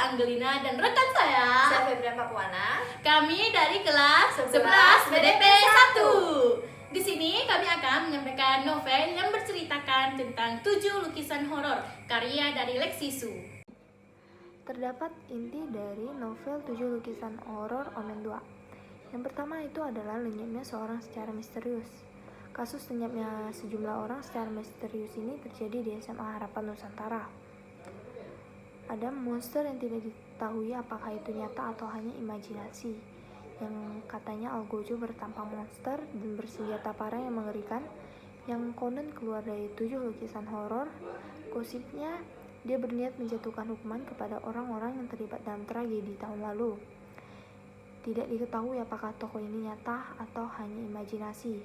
Angelina dan rekan saya Febrian Papuana. Kami dari kelas 11 BDP 1. Di sini kami akan menyampaikan novel yang berceritakan tentang 7 lukisan horor karya dari Lexisu. Terdapat inti dari novel 7 lukisan horor Omen 2. Yang pertama itu adalah lenyapnya seorang secara misterius. Kasus lenyapnya sejumlah orang secara misterius ini terjadi di SMA Harapan Nusantara. Ada monster yang tidak diketahui apakah itu nyata atau hanya imajinasi, yang katanya Algojo bertampang monster dan bersenjata parang yang mengerikan, yang konon keluar dari 7 lukisan horor. Gosipnya dia berniat menjatuhkan hukuman kepada orang-orang yang terlibat dalam tragedi tahun lalu. Tidak diketahui apakah tokoh ini nyata atau hanya imajinasi.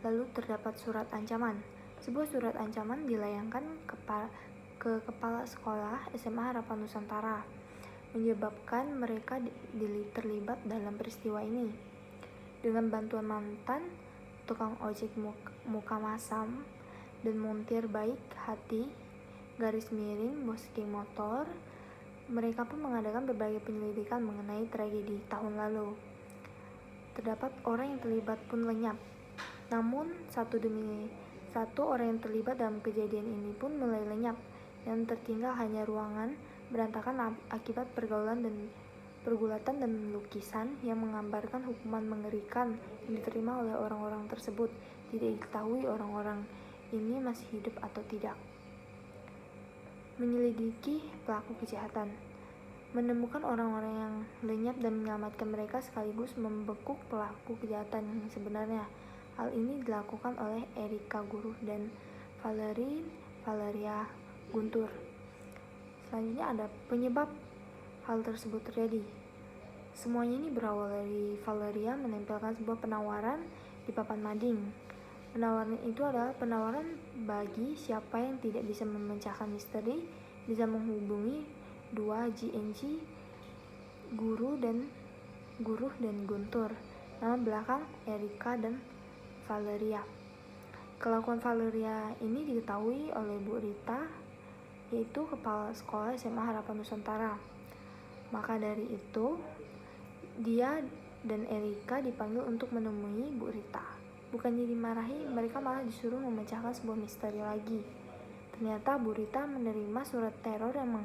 Lalu terdapat surat ancaman. Sebuah surat ancaman dilayangkan ke kepala sekolah SMA Harapan Nusantara, menyebabkan mereka terlibat dalam peristiwa ini. Dengan bantuan mantan tukang ojek muka masam dan montir baik hati garis miring bos geng motor, mereka pun mengadakan berbagai penyelidikan mengenai tragedi tahun lalu. Terdapat orang yang terlibat pun lenyap, namun satu demi satu orang yang terlibat dalam kejadian ini pun mulai lenyap. Yang tertinggal hanya ruangan berantakan akibat pergulatan dan lukisan yang menggambarkan hukuman mengerikan yang diterima oleh orang-orang tersebut. Tidak diketahui orang-orang ini masih hidup atau tidak. Menyelidiki pelaku kejahatan, menemukan orang-orang yang lenyap dan menyelamatkan mereka sekaligus membekuk pelaku kejahatan yang sebenarnya. Hal ini dilakukan oleh Erika Guru dan Valeria Guntur. Selanjutnya ada penyebab hal tersebut terjadi. Semuanya ini berawal dari Valeria menempelkan sebuah penawaran di papan mading. Penawaran itu adalah penawaran bagi siapa yang tidak bisa memecahkan misteri bisa menghubungi 2 GNG, Guru dan Guntur. Nama belakang Erika dan Valeria. Kelakuan Valeria ini diketahui oleh Bu Rita, yaitu kepala sekolah SMA Harapan Nusantara. Maka dari itu, dia dan Erika dipanggil untuk menemui Bu Rita. Bukannya dimarahi, mereka malah disuruh memecahkan sebuah misteri lagi. Ternyata Bu Rita menerima surat teror yang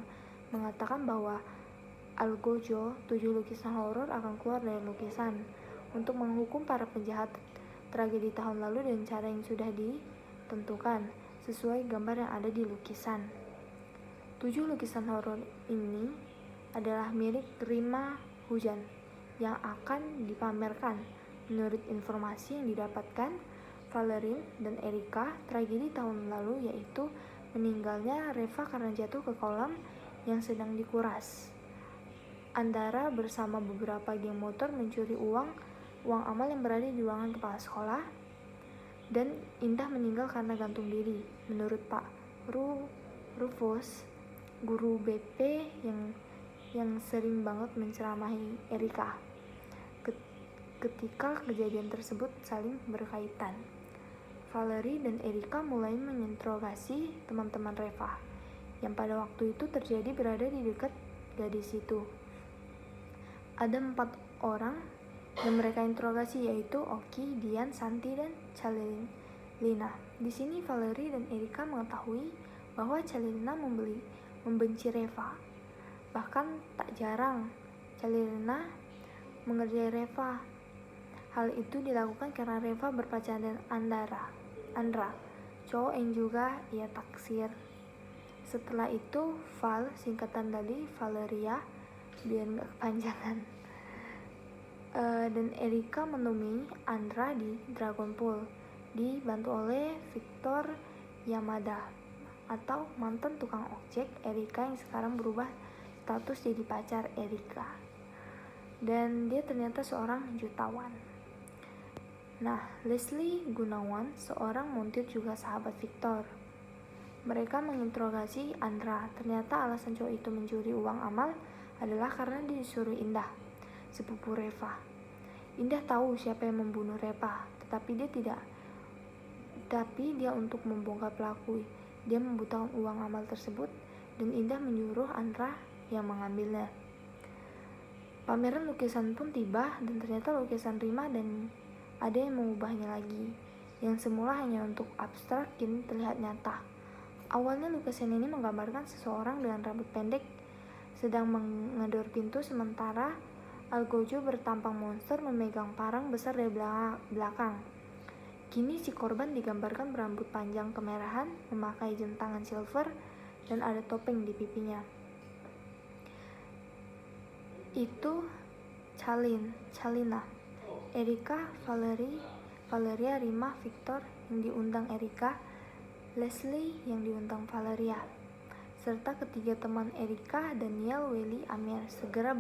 mengatakan bahwa Algojo 7 lukisan horor akan keluar dari lukisan untuk menghukum para penjahat tragedi tahun lalu dengan cara yang sudah ditentukan sesuai gambar yang ada di lukisan. 7 lukisan horor ini adalah milik Rima Hujan yang akan dipamerkan. Menurut informasi yang didapatkan Valerie dan Erika, tragedi tahun lalu yaitu meninggalnya Reva karena jatuh ke kolam yang sedang dikuras. Andara bersama beberapa geng motor mencuri uang amal yang berada di ruangan kepala sekolah, dan Indah meninggal karena gantung diri. Menurut Pak Rufus, guru BP yang sering banget menceramahi Erika, ketika kejadian tersebut saling berkaitan. Valerie dan Erika mulai menginterogasi teman-teman Reva yang pada waktu itu terjadi berada di dekat gadis itu. Ada 4 orang yang mereka interogasi, yaitu Oki, Dian, Santi, dan Calelina. Di sini Valerie dan Erika mengetahui bahwa Calelina membenci Reva. Bahkan tak jarang Calelina mengerjai Reva. Hal itu dilakukan karena Reva berpacaran dengan Andra, cowok yang juga ia taksir. Setelah itu singkatan dari Valeria biar gak kepanjangan, dan Erika menemui Andra di Dragon Pool, dibantu oleh Victor Yamada atau mantan tukang ojek Erika yang sekarang berubah status jadi pacar Erika, dan dia ternyata seorang jutawan. Nah, Leslie Gunawan, seorang montir juga sahabat Victor. Mereka menginterogasi Andra. Ternyata alasan cowok itu mencuri uang amal adalah karena dia disuruh Indah, sepupu Reva. Indah tahu siapa yang membunuh Reva, tetapi dia untuk membongkar pelaku, dia membutuhkan uang amal tersebut dan Indah menyuruh Andra yang mengambilnya. Pameran lukisan pun tiba dan ternyata lukisan Rima dan ada yang mengubahnya lagi. Yang semula hanya untuk abstrak kini terlihat nyata. Awalnya lukisan ini menggambarkan seseorang dengan rambut pendek sedang mengedor pintu, sementara Algojo bertampang monster memegang parang besar dari belakang. Kini si korban digambarkan berambut panjang kemerahan, memakai jam tangan silver, dan ada topeng di pipinya. Itu Chalina, Erika, Valeria, Rima, Victor yang diundang Erika, Leslie yang diundang Valeria, serta ketiga teman Erika, Daniel, Welly, Amir segera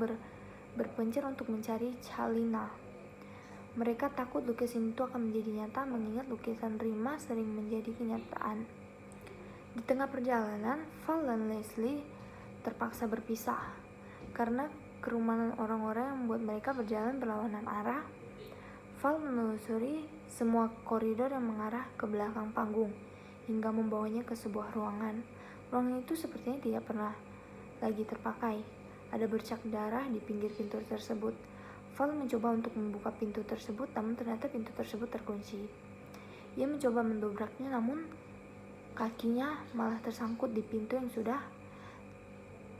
berpencar untuk mencari Chalina. Mereka takut lukisan itu akan menjadi nyata mengingat lukisan Rima sering menjadi kenyataan. Di tengah perjalanan, Val dan Leslie terpaksa berpisah karena kerumunan orang-orang yang membuat mereka berjalan berlawanan arah. Val menelusuri semua koridor yang mengarah ke belakang panggung hingga membawanya ke sebuah ruangan. Ruangan itu sepertinya tidak pernah lagi terpakai. Ada bercak darah di pinggir pintu tersebut. Val mencoba untuk membuka pintu tersebut, namun ternyata pintu tersebut terkunci. Ia mencoba mendobraknya, namun kakinya malah tersangkut di pintu yang sudah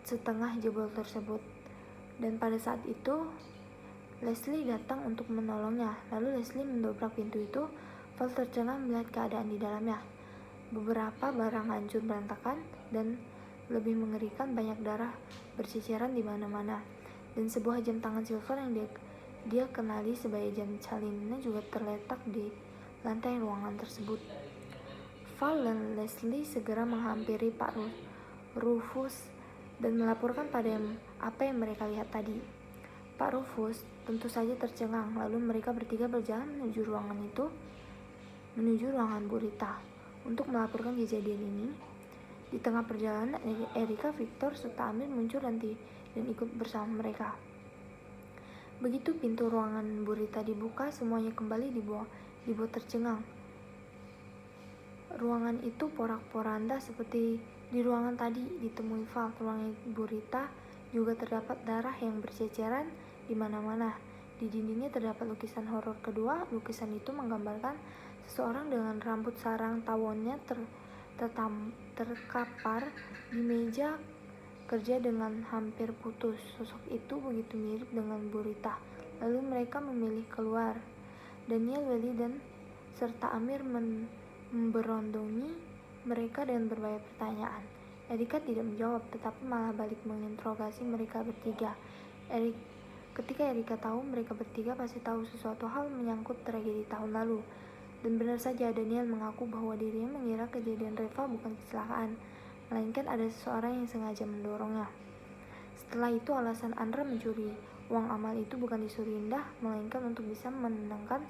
setengah jebol tersebut. Dan pada saat itu Leslie datang untuk menolongnya. Lalu Leslie mendobrak pintu itu. Val tercengang melihat keadaan di dalamnya. Beberapa barang hancur berantakan dan lebih mengerikan, banyak darah berceceran di mana-mana. Dan sebuah jam tangan silver yang dia kenali sebagai jam Chalina juga terletak di lantai ruangan tersebut. Val dan Leslie segera menghampiri Pak Rufus dan melaporkan apa yang mereka lihat tadi. Pak Rufus tentu saja tercengang, lalu mereka bertiga berjalan menuju ruangan Bu Rita untuk melaporkan kejadian ini. Di tengah perjalanan, Erika, Victor, serta Amir muncul dan ikut bersama mereka. Begitu pintu ruangan Bu Rita dibuka, semuanya kembali dibuat tercengang. Ruangan itu porak-poranda seperti di ruangan tadi ditemui Val. Ruangan Bu Rita juga terdapat darah yang berceceran di mana-mana. Di dindingnya terdapat lukisan horor kedua. Lukisan itu menggambarkan seseorang dengan rambut sarang tawonnya terkapar di meja kerja dengan hampir putus. Sosok itu begitu mirip dengan Bu Rita. Lalu mereka memilih keluar. Daniel, Welly, dan serta Amir memberondongi mereka dengan berbagai pertanyaan. Erika tidak menjawab, tetapi malah balik menginterogasi mereka bertiga. Ketika Erika tahu mereka bertiga pasti tahu sesuatu hal menyangkut tragedi tahun lalu. Dan benar saja, Daniel mengaku bahwa dirinya mengira kejadian Reva bukan kecelakaan, melainkan ada seseorang yang sengaja mendorongnya. Setelah itu, alasan Andra mencuri uang amal itu bukan disuruh Indah, melainkan untuk bisa memenangkan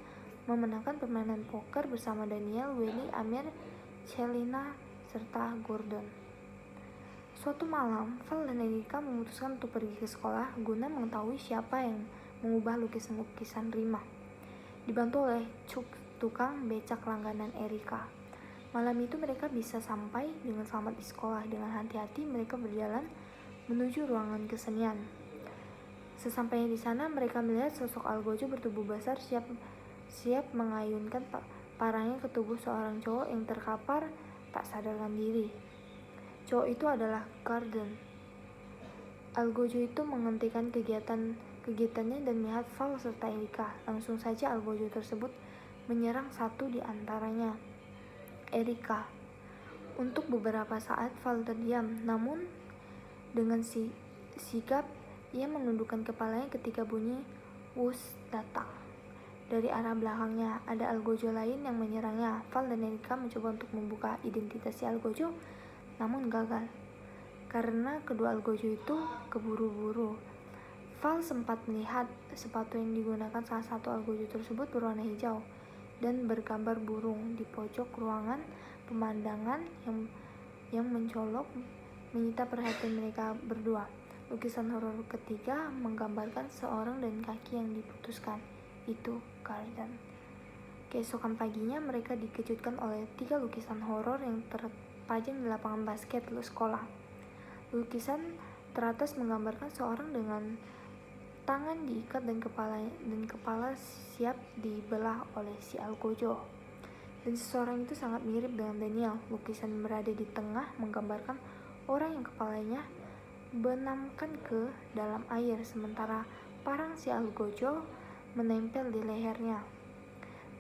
permainan poker bersama Daniel, Welly, Amir, Chalina, serta Gordon. Suatu malam, Val dan Erika memutuskan untuk pergi ke sekolah guna mengetahui siapa yang mengubah lukisan-lukisan Rima. Dibantu oleh Cuk, tukang becak langganan Erika. Malam itu mereka bisa sampai dengan selamat di sekolah. Dengan hati-hati mereka berjalan menuju ruangan kesenian. Sesampainya di sana, mereka melihat sosok Algojo bertubuh besar siap mengayunkan parangnya ke tubuh seorang cowok yang terkapar tak sadarkan diri. Cowok itu adalah Garden. Algojo itu menghentikan kegiatannya dan melihat Val serta Erika. Langsung saja Algojo tersebut menyerang satu di antaranya, Erika. Untuk beberapa saat Val terdiam, namun dengan sigap ia menundukkan kepalanya ketika bunyi wush datang. Dari arah belakangnya ada Algojo lain yang menyerangnya. Val dan Erika mencoba untuk membuka identitas si Algojo, namun gagal karena kedua Algojo itu keburu-buru. Val sempat melihat sepatu yang digunakan salah satu Algojo tersebut berwarna hijau dan bergambar burung di pojok ruangan. Pemandangan yang mencolok menyita perhatian mereka berdua. Lukisan horor ketiga menggambarkan seorang dan kaki yang diputuskan. Itu Garden. Keesokan paginya mereka dikejutkan oleh 3 lukisan horor yang terpajang di lapangan basket sekolah. Lukisan teratas menggambarkan seorang dengan tangan diikat dan kepala siap dibelah oleh si Algojo. Dan seseorang itu sangat mirip dengan Daniel. Lukisan berada di tengah menggambarkan orang yang kepalanya benamkan ke dalam air, sementara parang si Algojo menempel di lehernya.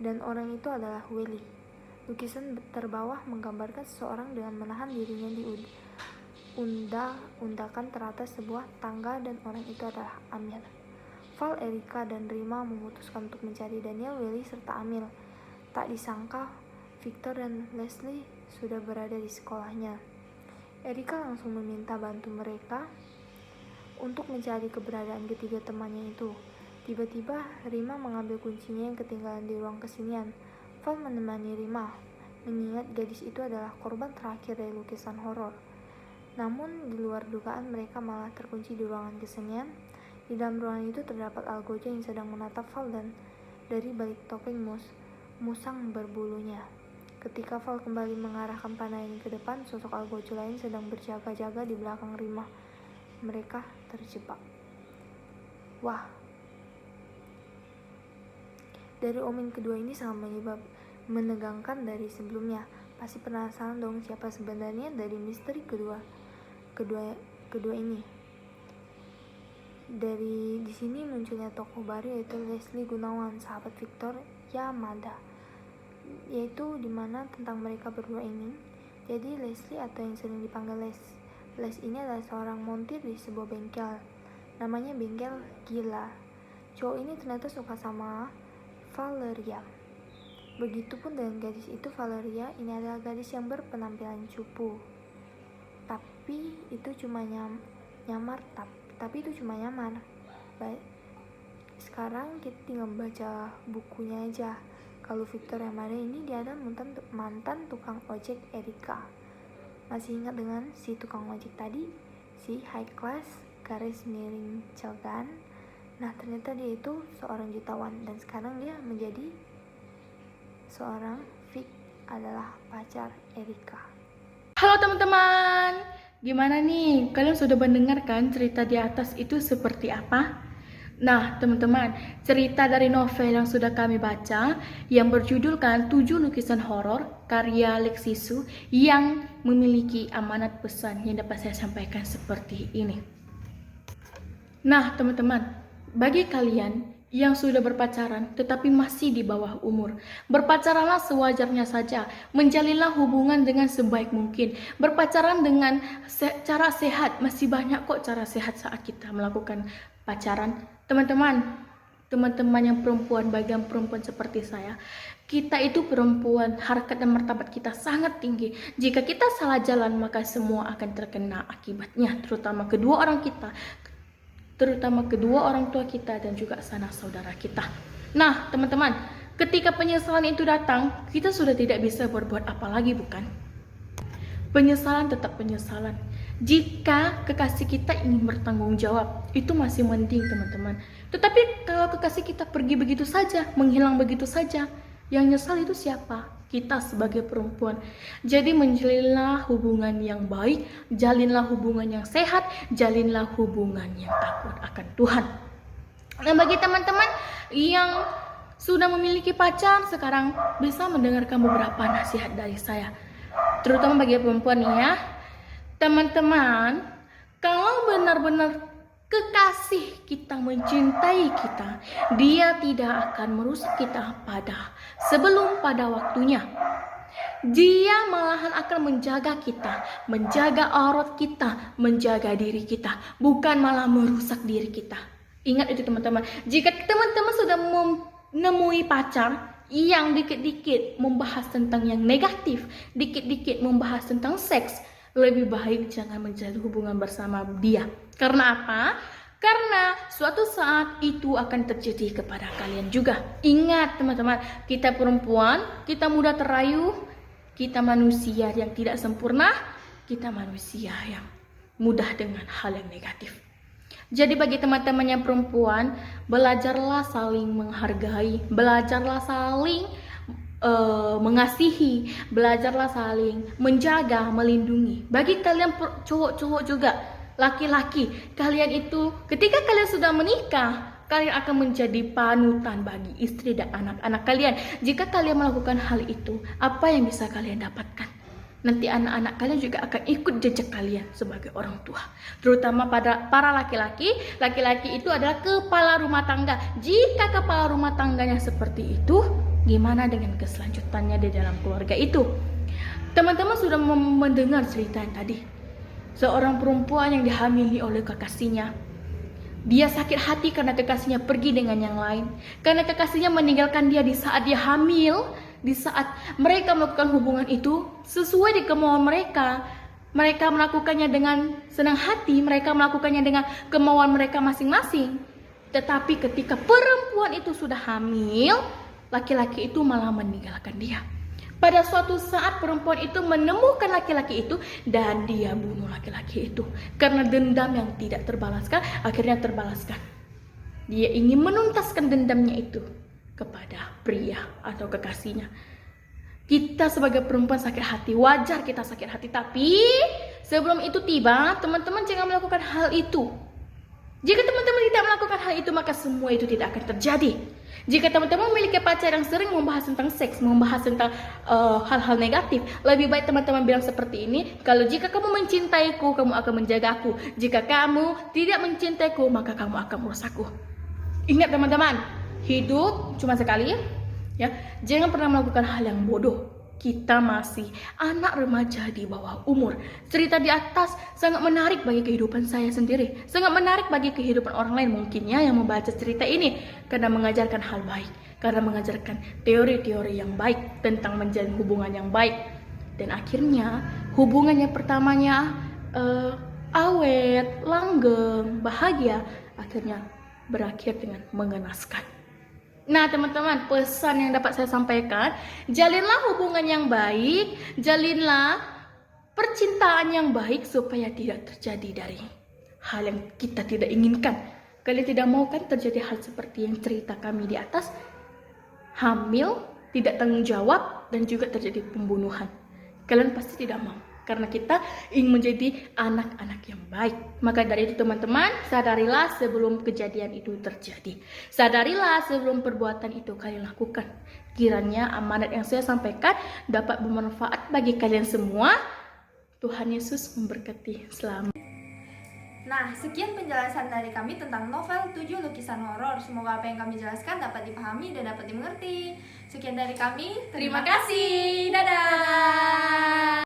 Dan orang itu adalah Welly. Lukisan terbawah menggambarkan seseorang dengan menahan dirinya di undakan teratas sebuah tangga, dan orang itu adalah Amir. Val, Erika, dan Rima memutuskan untuk mencari Daniel, Welly, serta Amir. Tak disangka, Victor dan Leslie sudah berada di sekolahnya. Erika langsung meminta bantu mereka untuk mencari keberadaan ketiga temannya itu. Tiba-tiba, Rima mengambil kuncinya yang ketinggalan di ruang kesenian. Val menemani Rima, mengingat gadis itu adalah korban terakhir dari lukisan horor. Namun, di luar dugaan mereka malah terkunci di ruangan kesenian. Di dalam ruangan itu terdapat Algojo yang sedang menatap Val, dan dari balik topeng musang berbulunya. Ketika Val kembali mengarahkan panahnya ke depan, sosok Algojo lain sedang berjaga-jaga di belakang Rima. Mereka terjebak. Wah. Dari omen kedua ini sangat menegangkan dari sebelumnya. Pasti penasaran dong siapa sebenarnya dari misteri kedua ini. Di sini munculnya tokoh baru, yaitu Leslie Gunawan, sahabat Victor Yamada, yaitu dimana tentang mereka berdua ini. Jadi Leslie, atau yang sering dipanggil Les ini adalah seorang montir di sebuah bengkel, namanya Bengkel Gila. Cowok ini ternyata suka sama Valeria. Begitupun dengan gadis itu. Valeria ini adalah gadis yang berpenampilan cupu, tapi itu cuma nyamar. Baik, sekarang kita tinggal baca bukunya aja. Kalau Victor Yamada ini dia adalah mantan tukang ojek Erika. Masih ingat dengan si tukang ojek tadi, si high class garis miring Chogan? Nah, ternyata dia itu seorang jutawan, dan sekarang dia menjadi seorang Vic, adalah pacar Erika. Halo teman-teman, gimana nih? Kalian sudah mendengarkan cerita di atas itu seperti apa? Nah teman-teman, cerita dari novel yang sudah kami baca yang berjudulkan 7 Lukisan Horor karya Lexisu yang memiliki amanat pesan yang dapat saya sampaikan seperti ini. Nah teman-teman, bagi kalian yang sudah berpacaran tetapi masih di bawah umur, berpacaranlah sewajarnya saja, menjalinlah hubungan dengan sebaik mungkin, berpacaran dengan cara sehat. Masih banyak kok cara sehat saat kita melakukan pacaran. Teman-teman yang perempuan, bagian perempuan seperti saya, kita itu perempuan, harkat dan martabat kita sangat tinggi. Jika kita salah jalan, maka semua akan terkena akibatnya, terutama kedua orang tua kita dan juga sanak saudara kita. Nah teman-teman, ketika penyesalan itu datang, kita sudah tidak bisa berbuat apa lagi, bukan? Penyesalan tetap penyesalan. Jika kekasih kita ingin bertanggung jawab, itu masih mending teman-teman. Tetapi kalau kekasih kita pergi begitu saja, menghilang begitu saja, yang nyesal itu siapa? Kita sebagai perempuan. Jadi menjalinlah hubungan yang baik, jalinlah hubungan yang sehat, jalinlah hubungan yang takut akan Tuhan. Dan bagi teman-teman yang sudah memiliki pacar, sekarang bisa mendengarkan beberapa nasihat dari saya, terutama bagi perempuan nih ya. Teman-teman, kalau benar-benar kekasih kita mencintai kita, dia tidak akan merusak kita sebelum pada waktunya. Dia malahan akan menjaga kita, menjaga aurat kita, menjaga diri kita, bukan malah merusak diri kita. Ingat itu teman-teman. Jika teman-teman sudah menemui pacar yang dikit-dikit membahas tentang yang negatif, dikit-dikit membahas tentang seks, lebih baik jangan menjalin hubungan bersama dia. Karena apa? Karena suatu saat itu akan terjadi kepada kalian juga. Ingat teman-teman, kita perempuan, kita mudah terayu, kita manusia yang tidak sempurna, kita manusia yang mudah dengan hal yang negatif. Jadi bagi teman-teman yang perempuan, belajarlah saling menghargai, belajarlah saling mengasihi, belajarlah saling menjaga, melindungi. Bagi kalian cowok-cowok juga, laki-laki, kalian itu ketika kalian sudah menikah, kalian akan menjadi panutan bagi istri dan anak-anak kalian. Jika kalian melakukan hal itu, apa yang bisa kalian dapatkan? Nanti anak-anak kalian juga akan ikut jejak kalian sebagai orang tua. Terutama pada para laki-laki. Laki-laki itu adalah kepala rumah tangga. Jika kepala rumah tangganya seperti itu, gimana dengan keselanjutannya di dalam keluarga itu? Teman-teman sudah mendengar cerita yang tadi. Seorang perempuan yang dihamili oleh kekasihnya. Dia sakit hati karena kekasihnya pergi dengan yang lain. Karena kekasihnya meninggalkan dia di saat dia hamil. Di saat mereka melakukan hubungan itu sesuai di kemauan mereka. Mereka melakukannya dengan senang hati. Mereka melakukannya dengan kemauan mereka masing-masing. Tetapi ketika perempuan itu sudah hamil, laki-laki itu malah meninggalkan dia. Pada suatu saat perempuan itu menemukan laki-laki itu dan dia bunuh laki-laki itu. Karena dendam yang tidak terbalaskan, akhirnya terbalaskan. Dia ingin menuntaskan dendamnya itu kepada pria atau kekasihnya. Kita sebagai perempuan sakit hati, wajar kita sakit hati. Tapi sebelum itu tiba, teman-teman jangan melakukan hal itu. Jika teman-teman tidak melakukan hal itu, maka semua itu tidak akan terjadi. Jika teman-teman memiliki pacar yang sering membahas tentang seks, membahas tentang hal-hal negatif, lebih baik teman-teman bilang seperti ini, kalau jika kamu mencintaiku, kamu akan menjagaku. Jika kamu tidak mencintaiku, maka kamu akan merusakku. Ingat teman-teman, hidup cuma sekali, ya. Jangan pernah melakukan hal yang bodoh. Kita masih anak remaja di bawah umur. Cerita di atas sangat menarik bagi kehidupan saya sendiri. Sangat menarik bagi kehidupan orang lain mungkinnya yang membaca cerita ini. Karena mengajarkan hal baik. Karena mengajarkan teori-teori yang baik tentang menjalin hubungan yang baik. Dan akhirnya hubungan yang pertamanya awet, langgeng, bahagia. Akhirnya berakhir dengan mengenaskan. Nah teman-teman, pesan yang dapat saya sampaikan, jalinlah hubungan yang baik, jalinlah percintaan yang baik supaya tidak terjadi dari hal yang kita tidak inginkan. Kalian tidak mau kan terjadi hal seperti yang cerita kami di atas, hamil, tidak tanggung jawab, dan juga terjadi pembunuhan. Kalian pasti tidak mau. Karena kita ingin menjadi anak-anak yang baik. Maka dari itu teman-teman, sadarilah sebelum kejadian itu terjadi. Sadarilah sebelum perbuatan itu kalian lakukan. Kiranya amanat yang saya sampaikan dapat bermanfaat bagi kalian semua. Tuhan Yesus memberkati. Selamat. Nah, sekian penjelasan dari kami tentang novel 7 Lukisan Horor. Semoga apa yang kami jelaskan dapat dipahami dan dapat dimengerti. Sekian dari kami. Terima kasih. Dadah.